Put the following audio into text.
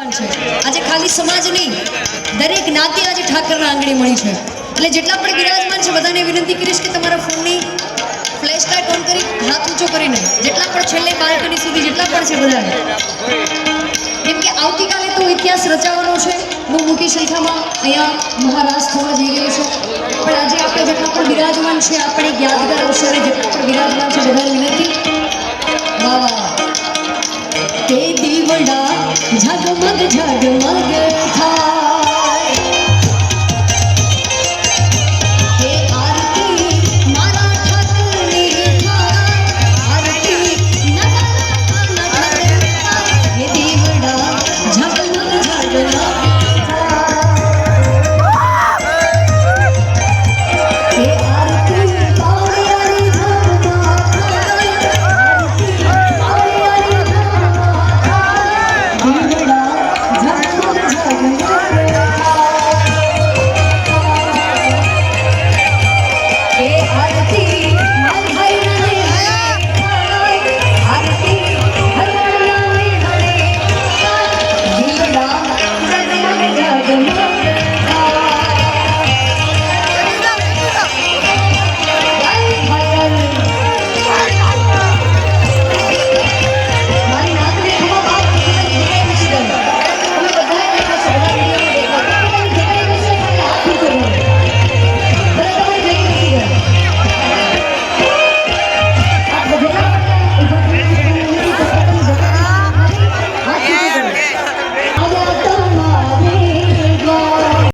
આજે ખાલી સમાજ નહીં, દરેક જ્ઞાતિ આજે ઠાકરના આંગણે મળી છે. એટલે જેટલા પણ બિરાજમાન છે બધાને વિનંતી કરીશ કે તમારા ફોનની ફ્લેશ લાઇટ ઓન કરી હાથ ઊંચો કરીને જેટલા પણ છેલ્લે બાલ્કની સુધી જેટલા પણ છે બધાને, કેમ કે આવતીકાલે તો ઇતિહાસ રચાવાનો છે. બહુ મોટી સંખ્યામાં અહીંયા મહારાજ થવા જઈ રહ્યો છે. પણ આજે આપણે જેટલા પણ બિરાજમાન છે આપણે યાદગાર અવસરે જેટલા પણ બિરાજમાન છે બધાને વિનંતી. વાહ તે દીવડા ઝગમગ ઝગમગ